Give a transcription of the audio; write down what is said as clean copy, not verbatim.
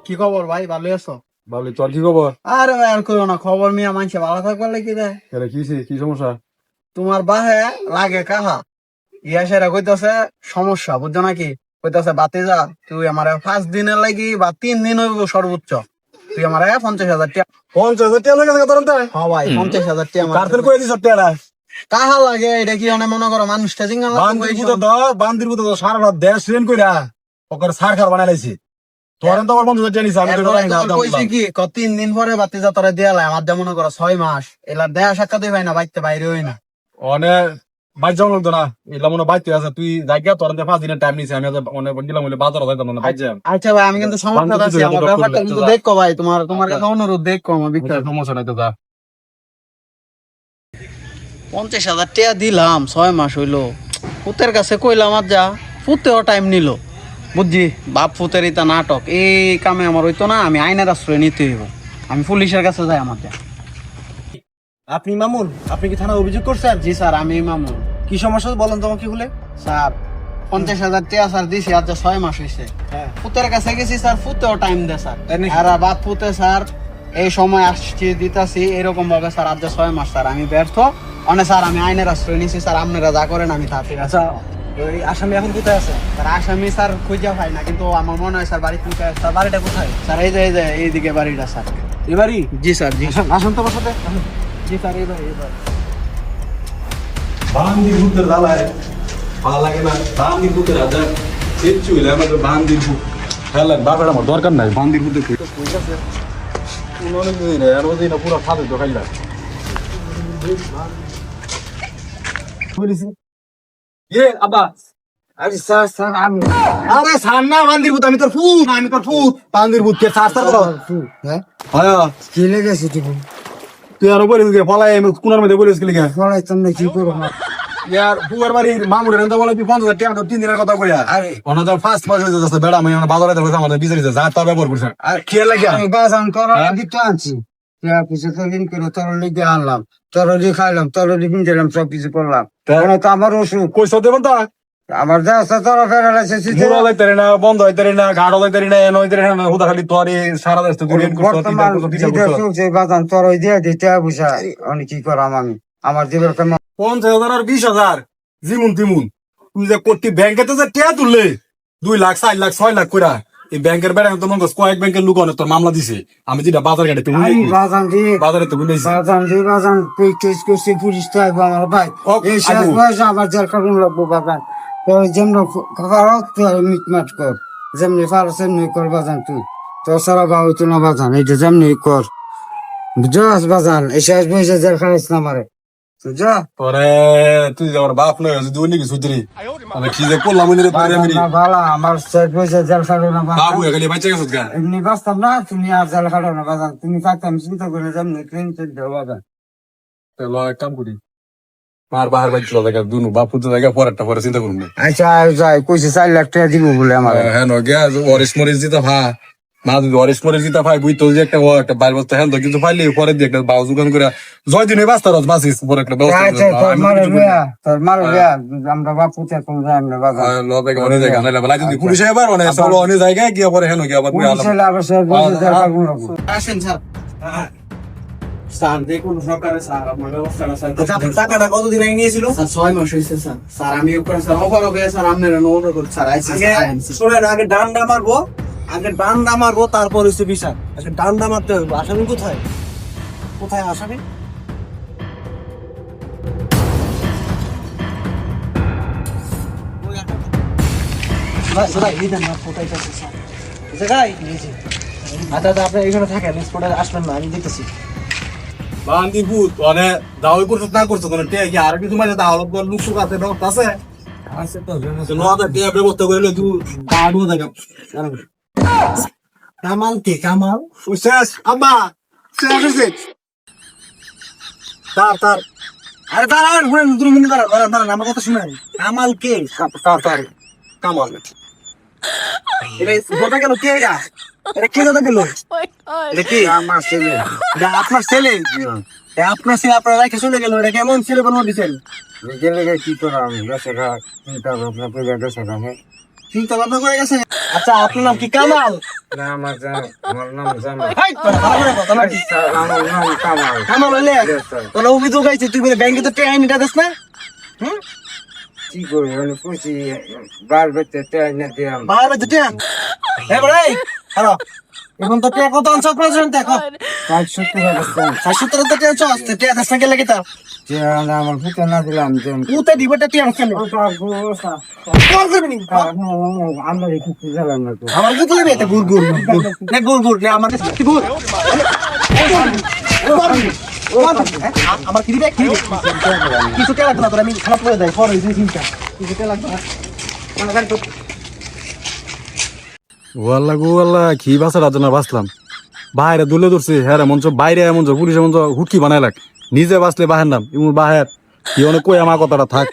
কি খবর ভাই, ভালো আছো? ভালো, তোর কি খবর? আরে ভাই আর করো না, খবর মিয়া মানুষে ভালো থাকবার লাগি দেয়। কি সমস্যা? তোমার বাহে লাগে কাহা ইয়া সেরা কইতাছে সমস্যা, বুঝছো নাকি? কইতাছে বাতি যা, তুই আমার 5 দিনের লাগি বা 3 দিন হইব সর্বোচ্চ, তুই আমার 50,000 টাকা। 50,000 টাকা লাগে তোর হ্যাঁ ভাই, 50,000 টাকা কার্তেল করে দিছ টাকা। কাহা লাগে এটা কি অনেক মনে করো মানুষটা জিঙ্গা বান্দির বুঝে তো সারা রাত দেশ ট্রেন কইরা ওকর সার খার বানাই লাইছি। তোর তো আমার 50,000 টাকা নিছে, আমি তো জানি না। কইছি কি 3 দিন পরে বাতি যা তোরা দেয়ালে আমার যা মনে করো 6 মাস এলা দেয়া সাক্ষাৎ ভাই না, বাইতে বাইরে হই না। অনেক বাইর যাওয়া লাগতো না, এগুলা মনে বাইতে আছে। তুই জায়গা তোর 5 দিনের টাইম নিছে, আমি অনেক গেলাম বলে বাজার যাইতাম না, বাইর যাম। আচ্ছা ভাই, আমি কিন্তু সমস্যা আছে, আমার ব্যাপারটা কিন্তু দেখো ভাই, তোমার কাছে অনুরোধ দেখো আমার বিখ্যাত। সমস্যা নাই তো, যা। 50,000 টাকা দিলাম, 6 মাস হইলো। পুতের কাছে কইলাম আর যা, পুতেও টাইম নিল, বুঝছি। বাপ পুতের ইতা নাটক, এই কামে আমার হইতো না, আমি আইনের আশ্রয় নিতে হইব, আমি পুলিশের কাছে যাই আমার যা। আপনি মামুন, আপনি কি থানা অভিযোগ করছেন? জি স্যার, আমি মামুন। কি সমস্যা বলেন তো আমাকে খুলে। স্যার 50,000 টাকা স্যার দিছি, আজ 6 মাস হয়েছে। হ্যাঁ। পুতের কাছে গেছি স্যার, পুতেও টাইম দেয় স্যার। তাই নাকি? আর বাপ পুতে স্যার এই সময় আসছি দিতাছি এরকম ভাবে স্যার, আজ 6 মাস স্যার আমি ব্যর্থ। অনেক স্যার আমি আইনের আশ্রয় নিছি স্যার, আপনারা যা করেন আমি তাতে। আচ্ছা, ওই আসামি এখন কোথায় আছে? স্যার আসামি স্যার খুঁজে পাই না, কিন্তু আমার মনে হয় স্যার বাড়ি থেকে। তার বাড়িটা কোথায়? স্যার এই যে এইদিকে বাড়িটা স্যার। এবারই? জি স্যার, জি আসুন তো আমার সাথে। জি স্যার, এবার বান্দির ভূতের জ্বালায় ভালো লাগে না। বান্দির ভূতের আজ কিচ্ছু হইলে আমাদের বান্দির ভূত খেলেন, বাপের আমার দরকার নাই। বান্দির ভূতের অনেক দিন পুরো ফাঁদে তো খাইলাম। আব্বা, আরে স্যার স্যার আমি আরে সান্না বান্দির ভূত, আমি তোর ফুট, আমি তোর ফুট। বান্দির ভূত কে সার সার হ্যাঁ হ্যাঁ, কি লেগেছে তুমি? তুই আর বলিস গে ফলাই আমি কোনার মধ্যে বলিস গেলি গে পড়াইতাম না, কি করবো না? ইয়ার বুয়ার বাড়ির মামুরের এনতা বলে তুই 50,000 টাকা 3 দিনের কথা কইয়া। আরে অন্য তো ফার্স্ট মাস হইছে যাচ্ছে বেড়া, আমি বাজারে দেখো আমাদের বিচারিছে যা তা ব্যবহার করছে। আর খেয়ে লাগিয়া আমি বাজান তোর দিতে আনছি, কিছু তো দিন করে তোর লিগে আনলাম, তোর খাইলাম, তোর দিন দিলাম, সব কিছু করলাম। এখন তো আমার ওষুধ কইছ দেবন তা আমার দেওয়া তোর ফেরালাইছে। মুড়া লাইতারি না, বন্ধ হইতারি না, গাড়ো লাইতারি না, এনো হইতারি না, হুদা খালি তোর এই সারা দেশ তুই রেড করছ, বর্তমান যেটা চলছে বাজান, তোর ওই দিয়ে দিতে বুঝা অনেক কি করাম আমি। আমার জীবন 50,000 আর 20,000 জিমুন তিমুন। তুই যে কোটি ব্যাংকেতে যে টিয়া তুললে 2 লাখ 4 লাখ 6 লাখ কইরা, এই ব্যাংকের বেড়া তো মনে কয়েক ব্যাংকের লোক অনেক তোর মামলা দিছে। আমি যেটা বাজার ঘাটে তুমি বাজান দিয়ে বাজারে তো বুঝাইছি বাজান কেস করছি, পুলিশ তো আসবো আমার ভাই। এই শেষ বয়সে আমার জেল কাটুন লাগবো বাজান। তোর যেমন খারাপ তুই মিটমাট কর, যেমনি পারো সেমনি কর বাজান। তুই তোর সারা বা হইতো না বাজান, এইটা যেমনি কর বুঝাস বাজান। এই শেষ বয়সে জেল খাইছ না আমারে, বুঝা? তোরে তুই যে আমার বাপ নয় তুই নাকি সুতরি আমি কি যে করলাম রে তোরে আমি ভালো আমার শেষ বয়সে জেল খাটো না বাজান। বাবু খালি বাচ্চা গেছত গা এমনি বাঁচতাম না, তুমি আর জেল খাটো না বাজান। তুমি থাকতাম চিন্তা করে যেমনি ট্রেন চেন দেও বাজান। তাহলে এক কাম করি, মার বাহার বাইক চলা জায়গা দুনু বাপু তো জায়গা পরেরটা পরে চিন্তা করুন না। আচ্ছা যাই কইছে 4 লাখ টাকা দিব বলে আমার। হ্যাঁ নগিয়া অরিস মরিস দিতা ভা মা যদি অরিস মরিস দিতা ভাই বুঝতো যে একটা একটা বাইর বস্তা হ্যাঁ তো কিন্তু পাইলে পরে দিয়ে একটা বাউ দোকান করে জয় দিনে বাস্তা রস বাসিস পরে একটা ব্যবস্থা আচ্ছা তোর মার বিয়া আমরা বাপু তে কোন যাই আমরা বাজার লবে অনেক জায়গা নাইলে বলা যদি পুলিশ এবার মানে চলো অনেক জায়গায় গিয়া পরে হ্যাঁ গিয়া আবার পুলিশে আবার সব বসে দেখা গুলো। আসেন স্যার। স্যার দেখুন সরকারে স্যার আমার ব্যবস্থা না স্যার। টাকাটা কতদিন আগে নিয়েছিল স্যার? 6 মাস হয়েছে স্যার। স্যার আমি উপরে স্যার অফার হবে স্যার, আপনারা অনুরোধ করছি স্যার। আইসি শুনেন, আগে ডান্ডা মারবো, আগে ডান্ডা মারবো, তারপর হচ্ছে বিচার। আগে ডান্ডা মারতে হবে। আসামি কোথায়? কোথায় আসামি? আপনি এখানে থাকেন, স্পটে আসবেন না, আমি দেখতেছি। বান্দিপুর মানে দাওই করছো না করছো কোন টিয়া কি আর কিছু মানে দাও লোক সুখ আছে রক্ত আছে আছে তো নদা টিয়া ব্যবস্থা করে তুই গাড়ো জায়গা কামাল কে? কামাল শেষ আব্বা শেষ হয়েছে তার আরে দাঁড়ান, শুনেন, 2 মিনিট দাঁড়ান, আমার কথা শুনেন। কামাল কে? তার কামাল এটা কথা গেল কে? এটা এটা কি কথা গেল এটা কি আমার ছেলে এটা আপনার ছেলে আপনার ছেলে আপনার রাখে চলে গেল এটা কেমন ছেলে বানানো দিচ্ছেন গেলে কি করা আমি গেছে ঘা চিন্তা ভাবনা করে গেছে ঘা চিন্তা ভাবনা করে গেছে আচ্ছা আপনার নাম কি কামাল না আমার নাম জামাল হাই তোরা ভালো করে কথা নাকি আমার নাম কামাল কামাল হইলে তোরা অভিযোগ আইছে তুই বলে ব্যাংকে তো টাকা নিটা দিস না হুম কি করি মানে খুশি বার বেতে টাই না দিলাম বাইরে যেতে এ বড় এই হ্যালো এখন তো টাকা কত আনছ আপনার জন্য দেখো 70 টাকা চাস তো টাকা দিস না গেলে কি তা আমার ফুটে না দিলাম যে উতে দিবটা টাকা কেন কল করবি নি আমরা কিছু দিলাম না তো আমার কি তুই বেতে গুড় গুড় না গুড় গুড় আমার কাছে কি গুড় আমার কি দিবে কি কিছু টাকা লাগবে না তোর আমি খারাপ করে দেয় পরে এই চিন্তা কিছু টাকা লাগবে না ওয়াল্লা গো ওয়াল্লা কি বাসার জন্য বাঁচলাম বাইরে দুলে ধরছে হ্যাঁ মঞ্চ বাইরে মঞ্চ পুলিশে মঞ্চ হুটকি বানাই লাগ নিজে বাঁচলে বাহের নাম ইমুর বাহের কি অনেক কই আমার কথাটা থাক